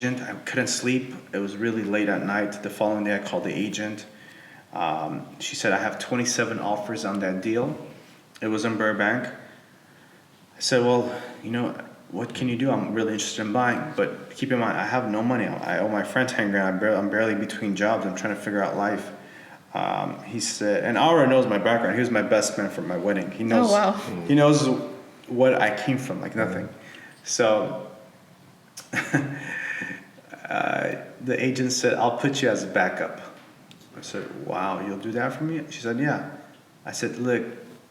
I couldn't sleep. It was really late at night. The following day, I called the agent. She said, I have 27 offers on that deal. It was in Burbank. I said, well, what can you do? I'm really interested in buying. But keep in mind, I have no money. I owe my friend 10 grand. I'm barely between jobs. I'm trying to figure out life. He said, and Aura knows my background. He was my best man for my wedding. He knows, Oh, wow. he knows what I came from, like nothing. So the agent said, I'll put you as a backup. I said, wow, you'll do that for me? She said, yeah. I said, look,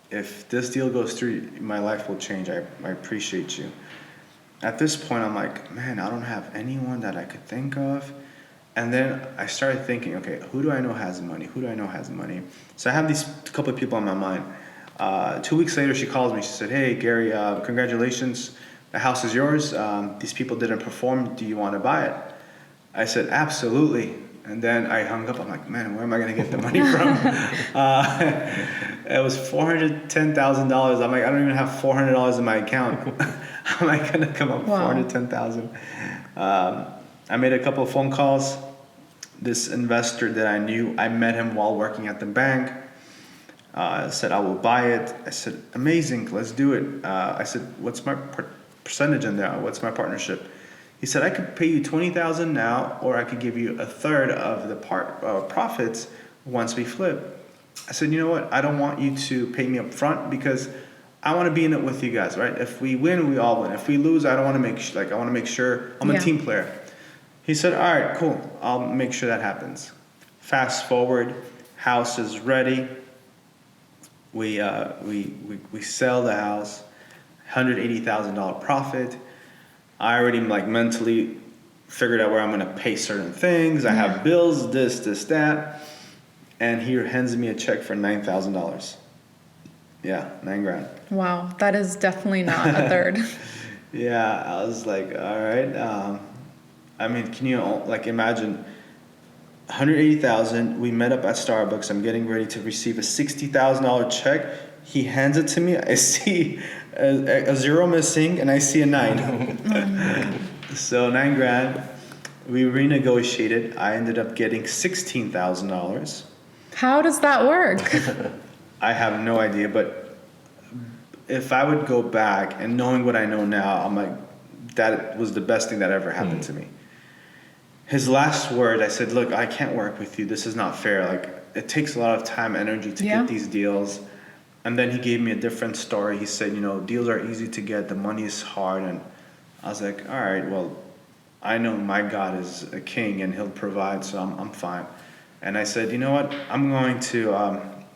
if this deal goes through, my life will change. I appreciate you. At this point, I'm like, man, I don't have anyone that I could think of. And then I started thinking, okay, who do I know has money? Who do I know has money? So I have these couple of people on my mind. 2 weeks later, she calls me. She said, hey, Gary, congratulations. The house is yours. These people didn't perform. Do you want to buy it? I said, absolutely. And then I hung up. I'm like, man, where am I going to get the money from? It was $410,000. I'm like, I don't even have $400 in my account. How am I going to come up with $410,000? I made a couple of phone calls. This investor that I knew, I met him while working at the bank. Said, I will buy it. I said, amazing, let's do it. I said, what's my percentage in there? What's my partnership? He said, I could pay you $20,000 now, or I could give you a third of the profits once we flip. I said, you know what? I don't want you to pay me up front because I want to be in it with you guys, right? If we win, we all win. If we lose, I want to make sure I'm a team player. He said, all right, cool. I'll make sure that happens. Fast forward, house is ready. We sell the house, $180,000 profit. I already mentally figured out where I'm going to pay certain things. I have bills, this, that. And he hands me a check for $9,000. Yeah, 9 grand. Wow, that is definitely not a third. Yeah, I was like, all right. Can you imagine 180,000? We met up at Starbucks. I'm getting ready to receive a $60,000 check. He hands it to me. I see a zero missing, and I see a 9. So 9 grand. We renegotiated. I ended up getting $16,000. How does that work? I have no idea, but if I would go back and knowing what I know now, I'm like, that was the best thing that ever happened to me. His last word, I said, look, I can't work with you. This is not fair. It takes a lot of time, energy to get these deals. And then he gave me a different story. He said, deals are easy to get. The money is hard. And I was like, all right, well, I know my God is a king and he'll provide, so I'm fine. And I said, you know what? I'm not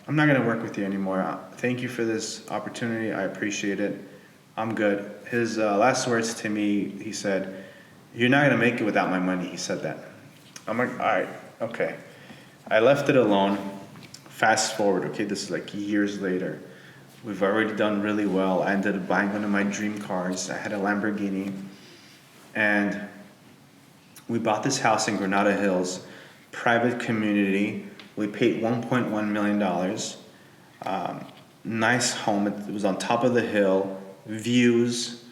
going to work with you anymore. Thank you for this opportunity. I appreciate it. I'm good. His last words to me, he said, you're not going to make it without my money. He said that. I'm like, all right, okay. I left it alone. Fast forward, okay, this is years later. We've already done really well. I ended up buying one of my dream cars. I had a Lamborghini. And we bought this house in Granada Hills, private community. We paid $1.1 million. Nice home. It was on top of the hill. Views,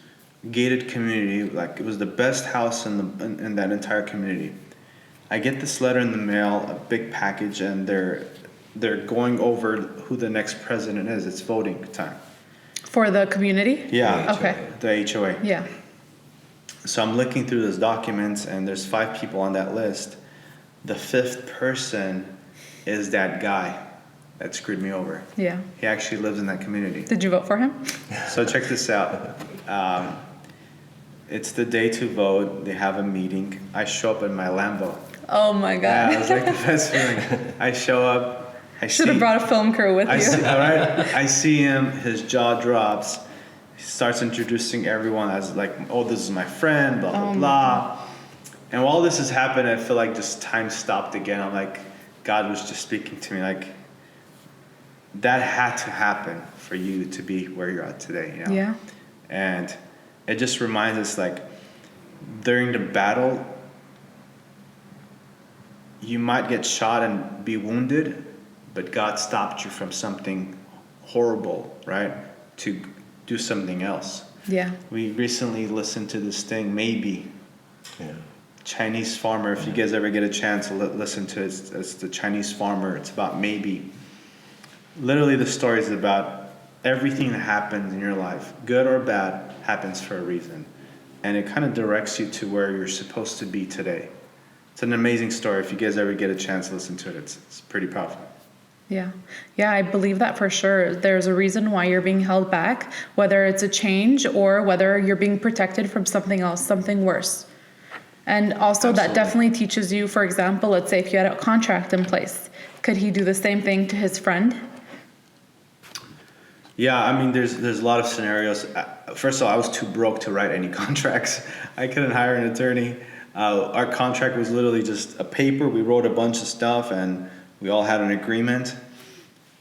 gated community. It was the best house in that entire community. I get this letter in the mail, a big package, and they're going over who the next president is. It's voting time. For the community? Yeah. Okay. The HOA. Yeah. So I'm looking through those documents, and there's 5 people on that list. The 5th person is that guy that screwed me over. Yeah. He actually lives in that community. Did you vote for him? So check this out. It's the day to vote. They have a meeting. I show up in my Lambo. Oh my God. Yeah, it was like the best feeling. I show up. Should have brought a film crew with you. I see him. His jaw drops. He starts introducing everyone as oh, this is my friend, blah, blah, blah. And while this has happened, I feel like just time stopped again. I'm like, God was just speaking to me. That had to happen for you to be where you're at today. Yeah. And it just reminds us, during the battle, you might get shot and be wounded, but God stopped you from something horrible, right? To do something else. Yeah. We recently listened to this thing, Maybe. Yeah. Chinese farmer. If you guys ever get a chance to listen to it, it's the Chinese farmer. It's about maybe, literally the story is about everything that happens in your life, good or bad, happens for a reason. And it kind of directs you to where you're supposed to be today. It's an amazing story. If you guys ever get a chance to listen to it, it's pretty powerful. Yeah. Yeah, I believe that for sure. There's a reason why you're being held back, whether it's a change or whether you're being protected from something else, something worse. And also that definitely teaches you, for example, let's say if you had a contract in place, could he do the same thing to his friend? Yeah, I mean, there's a lot of scenarios. First of all, I was too broke to write any contracts. I couldn't hire an attorney. Our contract was literally just a paper. We wrote a bunch of stuff and we all had an agreement,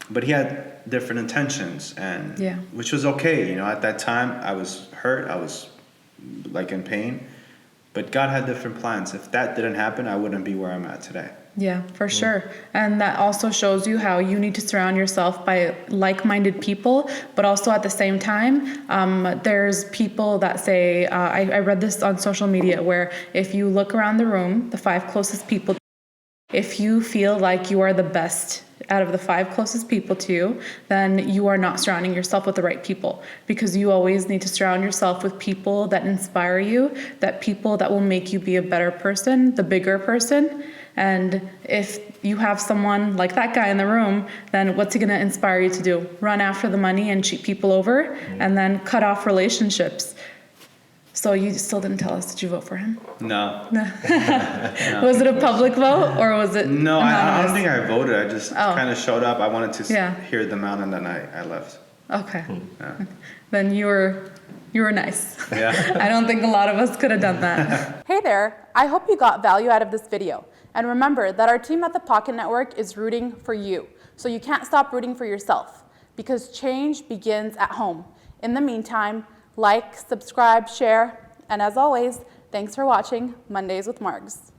but he had different intentions, and which was okay. At that time, I was hurt. I was like in pain, but God had different plans. If that didn't happen, I wouldn't be where I'm at today. Yeah, for sure. And that also shows you how you need to surround yourself by like-minded people, but also at the same time, there's people that say, I read this on social media, where if you look around the room, the 5 closest people, if you feel like you are the best out of the 5 closest people to you, then you are not surrounding yourself with the right people, because you always need to surround yourself with people that inspire you, that people that will make you be a better person, the bigger person. And if you have someone like that guy in the room, then what's he going to inspire you to do? Run after the money and cheat people over and then cut off relationships. So you still didn't tell us, did you vote for him? No. Was it a public vote or was it No, I don't anonymous? think I voted. I just kind of showed up. I wanted to hear them out, and then I left. Okay. Yeah. Then you were nice. Yeah. I don't think a lot of us could have done that. Hey there, I hope you got value out of this video. And remember that our team at the Pocket Network is rooting for you. So you can't stop rooting for yourself, because change begins at home. In the meantime, like, subscribe, share, and as always, thanks for watching Mondays with Margs.